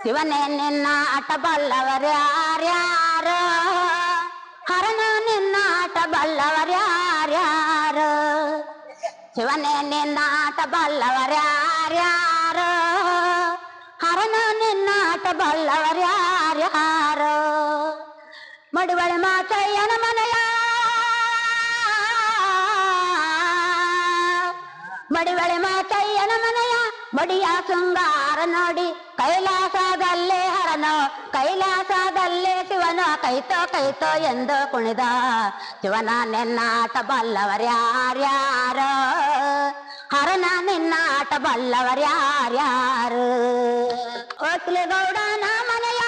ಶಿವನೇ ನಿನ್ನ ಆಟ ಬಲ್ಲವರ್ಯಾರ್ಯಾರು, ಹರನ ನಿನ್ನ ಆಟ ಬಲ್ಲವರ್ಯಾರ್ಯಾರು. ಶಿವನೇ ನಿನ್ನ ಆಟ ಬಲ್ಲವರ್ಯಾರ್ಯಾರು, ಹರನ ನಿನ್ನ ಆಟ ಬಲ್ಲವರ್ಯಾರ್ಯಾರು. ಮಡಿವಳೆ ಮಾಚಯ್ಯನ ಮನೆಯ, ಮಡಿವಳೆ ಮಾಚಯ್ಯನ ಮನೆಯ ಮಡಿಯ ಶೃಂಗಾರ ನೋಡಿ ಕೈಲಾಸದಲ್ಲೇ ಹರನೋ, ಕೈಲಾಸದಲ್ಲೇ ಶಿವನೋ ಕೈತೋ ಕೈತೋ ಎಂದು ಕುಣಿದ. ಶಿವನ ನಿನ್ನಾಟ ಬಲ್ಲವರ್ಯಾರ್ಯಾರು, ಹರನ ನಿನ್ನಾಟ ಬಲ್ಲವರ್ಯಾರ್ಯಾರು. ಒಕ್ಲಿಗೌಡನ ಮನೆಯ,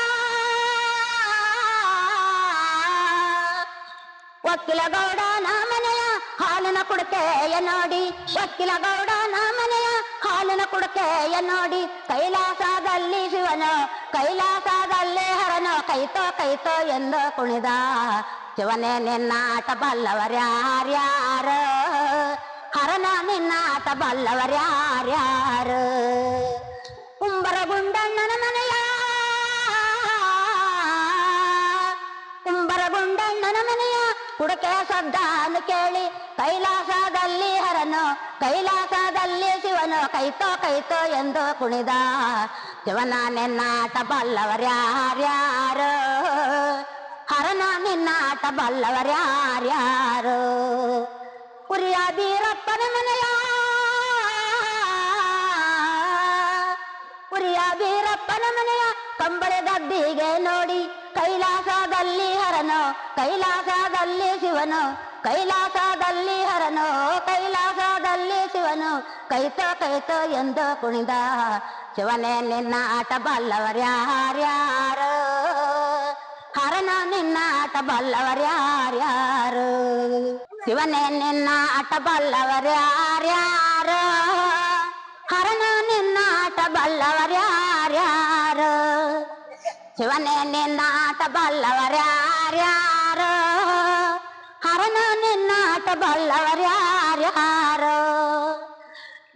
ಒಕ್ಕಿಲಗೌಡನ ಮನೆಯ ಹಾಲಿನ ಕುಡಕೆಯ ನೋಡಿ, ಒಕ್ಕಿಲಗೌಡನ ಮನೆಯ ಹಾಲಿನ ಕುಡಕೆಯ ನೋಡಿ ಕೈಲಾಸದಲ್ಲಿ ಶಿವನು, ಕೈಲಾಸದಲ್ಲೇ ಹರನೋ ಕೈತೋ ಕೈತೋ ಎಂದು ಕುಣಿದ. ಶಿವನೇ ನಿನ್ನಾಟ ಬಲ್ಲವರ್ಯಾರ್ಯಾರು, ಹರನ ನಿನ್ನಾಟ ಬಲ್ಲವರ್ಯಾರ್ಯಾರು. ಉಂಬರಗುಂಡಣ್ಣನ ಮನೆಯ, ಉಂಬರಗುಂಡಣ್ಣನ ಮನೆಯ ಕುಡಕೆ ಶಬ್ದಾನು ಕೇಳಿ ಕೈಲಾಸದಲ್ಲಿ ಹರನು, ಕೈಲಾಸದಲ್ಲಿ ಶಿವನು ಕೈತೋ ಕೈತೋ ಎಂದು ಕುಣಿದ. ಶಿವನ ನಿನ್ನಾಟ ಬಲ್ಲವರ್ಯಾರ್ಯಾರು, ಹರನ ನಿನ್ನಾಟ ಬಲ್ಲವರ್ಯಾರ್ಯಾರು. ಉರಿಯ ಬೀರಪ್ಪನ ಮನೆಯ, ಉರಿಯ ಬೀರಪ್ಪನ ಮನೆಯ ಕಂಬಳೆ ಗದ್ದಿಗೆ ನೋಡಿ ಕೈಲಾಸದಲ್ಲಿ ಹರನು, ಕೈಲಾಸದಲ್ಲಿ ಶಿವನು, ಕೈಲಾಸದಲ್ಲಿ ಹರನು, ಕೈಲಾಸದಲ್ಲಿ ಶಿವನು ಕೈತೋ ಕೈತೋ ಎಂದು ಕುಣಿದ. ಶಿವನೇ ನಿನ್ನ ಆಟ ಬಲ್ಲವರ್ಯಾರ್ಯಾರು, ಹರನ ನಿನ್ನ ಆಟ ಬಲ್ಲವರ್ಯಾರ್ಯಾರು. ಶಿವನೇ ನಿನ್ನ ಆಟ ಬಲ್ಲವರ್ಯಾರ್ಯಾರು, ಹರನ ನಿನ್ನ ಆಟ ಬಲ್ಲವರ್ಯಾರ್ಯಾರು. ಶಿವನೇ ನಿನ್ನ ಆಟ ಬಲ್ಲವರ್ಯಾರ್ಯಾರು, ಹರನ ನಿನ್ನ ಆಟ ಬಲ್ಲವರ್ಯಾರ್ಯಾರು.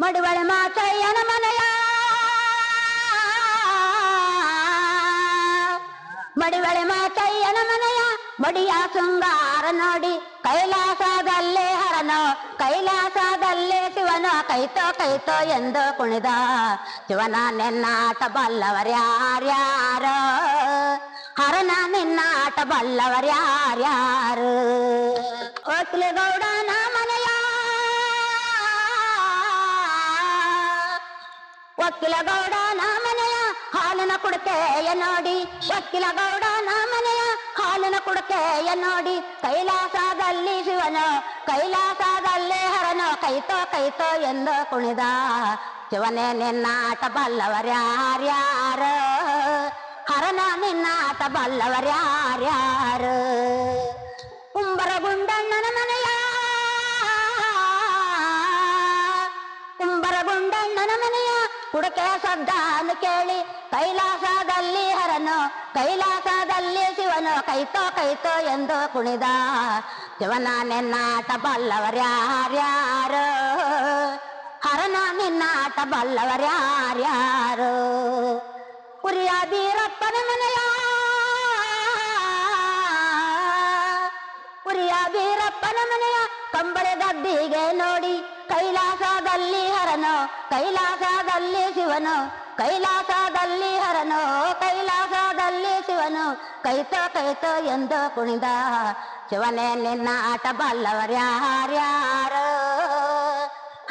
ಮಡಿವಳೆ ಮಾಚಯ್ಯನ ಮನೆಯ, ಮಡಿವಳೆ ಮಾಚಯ್ಯನ ಮನೆಯ ಮಡಿಯ ಶೃಂಗಾರ ನೋಡಿ ಕೈಲಾಸದಲ್ಲೇ ಹರನೋ, ಕೈಲಾಸದಲ್ಲೇ ಶಿವನು ಕೈತೋ ಕೈತೋ ಎಂದು ಕುಣಿದ. ಶಿವನ ನಿನ್ನಾಟ ಬಲ್ಲವರ್ಯಾರ್ಯಾರು, ಹರನ ನಿನ್ನಾಟ ಬಲ್ಲವರ್ಯಾರ್ಯಾರು. ಒಕ್ಲಿಗೌಡನ ಮನೆಯ, ಒಕ್ಕಿಲಗೌಡನ ಮನೆಯ ಹಾಲಿನ ಕುಡಕೆಯ ನೋಡಿ, ಒಕ್ಕಿಲಗೌಡನ ಮನೆಯ ಹಾಲಿನ ಕುಡಕೆಯ ನೋಡಿ ಕೈಲಾಸದಲ್ಲಿ ಶಿವನು, ಕೈಲಾಸದಲ್ಲೇ ಹರನೋ ಕೈತೋ ಕೈತೋ ಎಂದು ಕುಣಿದ. ಶಿವನೇ ನಿನ್ನಾಟ ಬಲ್ಲವರ್ಯಾರ್ಯಾರು, ಹರನ ನಿನ್ನಾಟ ಬಲ್ಲವರ್ಯಾರ್ಯಾರು. ಉಂಬರಗುಂಡಣ್ಣನ ಮನೆಯ, ಉಂಬರಗುಂಡಣ್ಣನ ಮನೆಯ ಕುಡಕೆ ಶಬ್ದಾನು ಕೇಳಿ ಕೈಲಾಸದಲ್ಲಿ ಹರನು, ಕೈಲಾಸದಲ್ಲಿ ಶಿವನು ಕೈತೋ ಕೈತೋ ಎಂದು ಕುಣಿದ. ಶಿವನ ನಿನ್ನಾಟ ಬಲ್ಲವರ್ಯಾರ್ಯಾರು, ಹರನ ನಿನ್ನಾಟ ಬಲ್ಲವರ್ಯಾರ್ಯಾರು. ಉರಿಯ ಬೀರಪ್ಪನ ಮನೆಯ, ಉರಿಯ ಬೀರಪ್ಪನ ಮನೆಯ ಕಂಬಳೆ ಗದ್ದಿಗೆ ನೋಡಿ ಕೈಲಾಸದಲ್ಲಿ ಹರನು, ಕೈಲಾಸದಲ್ಲಿ ಶಿವನು, ಕೈಲಾಸದಲ್ಲಿ ಹರನು, ಕೈಲಾಸದಲ್ಲಿ ಶಿವನು ಕೈತೋ ಕೈತೋ ಎಂದು ಕುಣಿದ. ಶಿವನೇ ನಿನ್ನ ಆಟ ಬಲ್ಲವರ್ಯಾರ್ಯಾರು,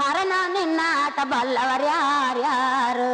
ಹರನ ನಿನ್ನ ಆಟ ಬಲ್ಲವರ್ಯಾರ್ಯಾರು.